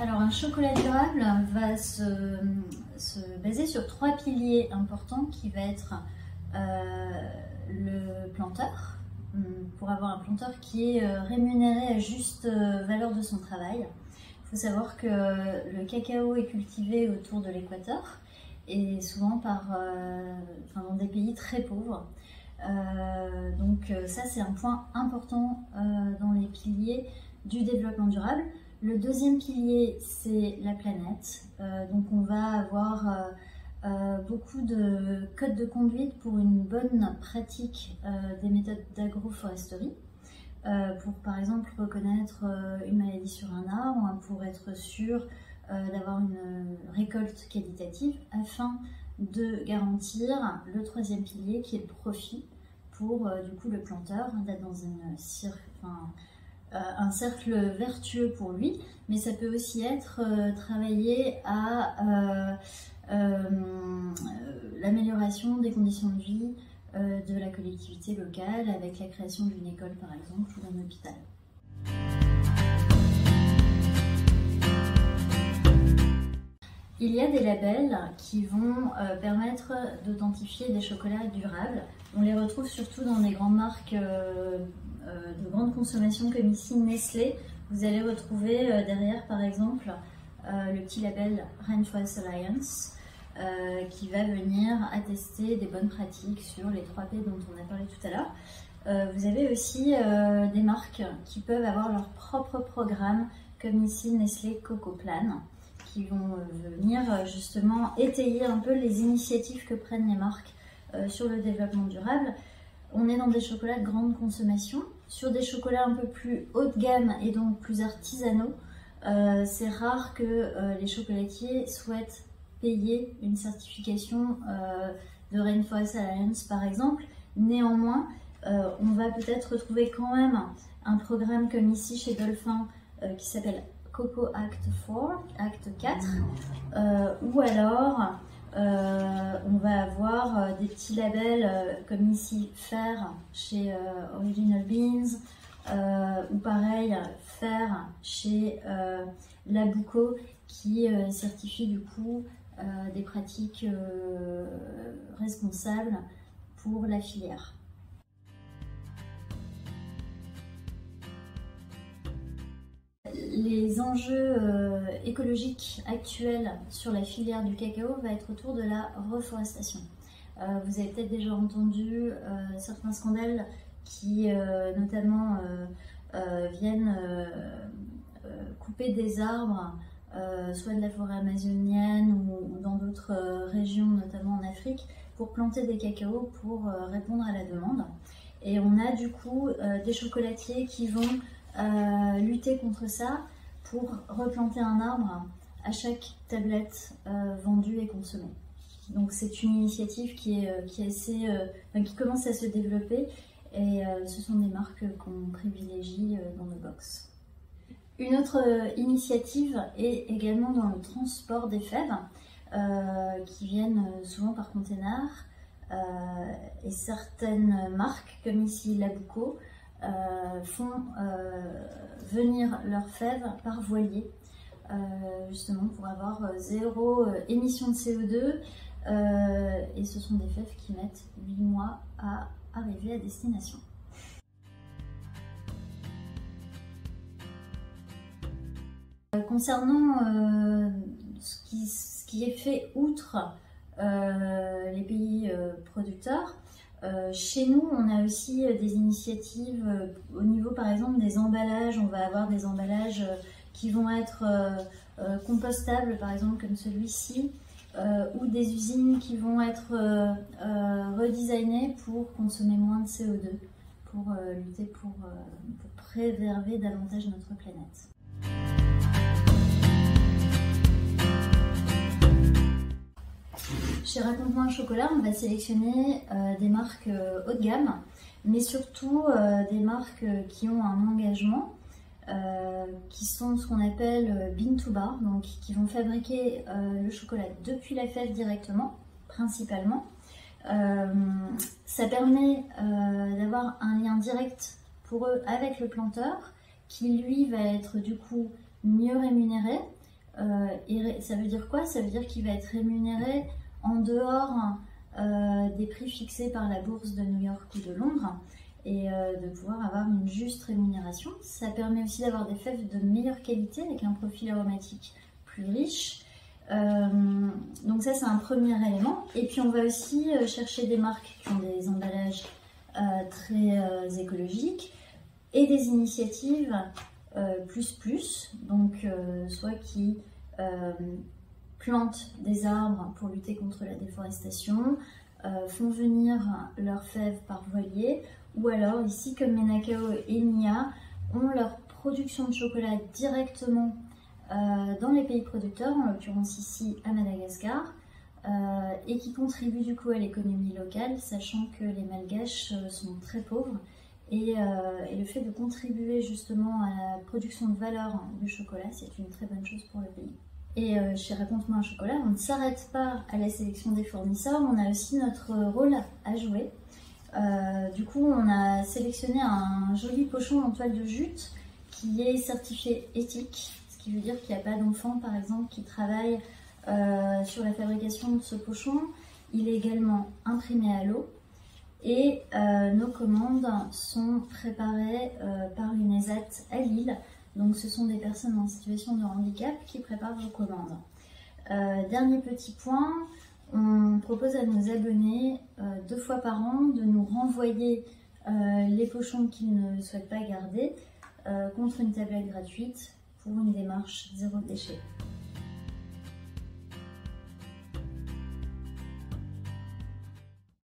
Alors un chocolat durable va se baser sur 3 piliers importants qui va être le planteur, pour avoir un planteur qui est rémunéré à juste valeur de son travail. Il faut savoir que le cacao est cultivé autour de l'équateur et souvent dans des pays très pauvres. Donc ça c'est un point important dans les piliers du développement durable. Le deuxième pilier c'est la planète, donc on va avoir beaucoup de codes de conduite pour une bonne pratique des méthodes d'agroforesterie, pour par exemple reconnaître une maladie sur un arbre, pour être sûr d'avoir une récolte qualitative, afin de garantir le troisième pilier qui est le profit pour du coup le planteur, d'être dans un cercle vertueux pour lui, mais ça peut aussi être travailler à l'amélioration des conditions de vie de la collectivité locale avec la création d'une école par exemple ou d'un hôpital. Il y a des labels qui vont permettre d'authentifier des chocolats durables. On les retrouve surtout dans des grandes marques de grande consommation comme ici Nestlé. Vous allez retrouver derrière par exemple le petit label Rainforest Alliance qui va venir attester des bonnes pratiques sur les 3P dont on a parlé tout à l'heure. Vous avez aussi des marques qui peuvent avoir leur propre programme comme ici Nestlé Coco Plan, qui vont venir justement étayer un peu les initiatives que prennent les marques sur le développement durable. On est dans des chocolats de grande consommation, sur des chocolats un peu plus haut de gamme et donc plus artisanaux. C'est rare que les chocolatiers souhaitent payer une certification de Rainforest Alliance par exemple. Néanmoins, on va peut-être retrouver quand même un programme comme ici chez Dolphin qui s'appelle Coco Act 4, ou alors on va avoir des petits labels comme ici Fer chez Original Beans, ou pareil Fer chez Labuco qui certifie du coup des pratiques responsables pour la filière. Les enjeux écologiques actuels sur la filière du cacao va être autour de la reforestation. Vous avez peut-être déjà entendu certains scandales qui notamment viennent couper des arbres, soit de la forêt amazonienne ou dans d'autres régions, notamment en Afrique, pour planter des cacaos pour répondre à la demande. Et on a du coup des chocolatiers qui vont lutter contre ça pour replanter un arbre à chaque tablette vendue et consommée. Donc c'est une initiative qui commence à se développer et ce sont des marques qu'on privilégie dans nos box. Une autre initiative est également dans le transport des fèves qui viennent souvent par container, et certaines marques comme ici Labuco font venir leurs fèves par voilier, justement pour avoir zéro émission de CO2, et ce sont des fèves qui mettent 8 mois à arriver à destination. Concernant ce qui est fait outre les pays producteurs, chez nous, on a aussi des initiatives au niveau par exemple des emballages. On va avoir des emballages qui vont être compostables, par exemple comme celui-ci, ou des usines qui vont être redesignées pour consommer moins de CO2, pour lutter pour préserver davantage notre planète. Chez Raconte-moi un chocolat, on va sélectionner des marques haut de gamme, mais surtout des marques qui ont un engagement, qui sont ce qu'on appelle bean to bar, donc qui vont fabriquer le chocolat depuis la fève directement, principalement. Ça permet d'avoir un lien direct pour eux avec le planteur, qui lui va être du coup mieux rémunéré, Et ça veut dire quoi? Ça veut dire qu'il va être rémunéré en dehors des prix fixés par la bourse de New York ou de Londres, et de pouvoir avoir une juste rémunération. Ça permet aussi d'avoir des fèves de meilleure qualité avec un profil aromatique plus riche. Donc ça, c'est un premier élément. Et puis on va aussi chercher des marques qui ont des emballages très écologiques et des initiatives plus, donc soit qui plantent des arbres pour lutter contre la déforestation, font venir leurs fèves par voilier, ou alors ici comme Menakao et Mia ont leur production de chocolat directement dans les pays producteurs, en l'occurrence ici à Madagascar, et qui contribuent du coup à l'économie locale, sachant que les Malgaches sont très pauvres, et le fait de contribuer justement à la production de valeur du chocolat, c'est une très bonne chose pour le pays. Et chez Raconte-moi un chocolat, on ne s'arrête pas à la sélection des fournisseurs, on a aussi notre rôle à jouer. Du coup, on a sélectionné un joli pochon en toile de jute qui est certifié éthique, ce qui veut dire qu'il n'y a pas d'enfants, par exemple, qui travaillent sur la fabrication de ce pochon. Il est également imprimé à l'eau et nos commandes sont préparées par une ESAT à Lille. Donc ce sont des personnes en situation de handicap qui préparent vos commandes. Dernier petit point, on propose à nos abonnés 2 fois par an de nous renvoyer les pochons qu'ils ne souhaitent pas garder contre une tablette gratuite pour une démarche zéro déchet.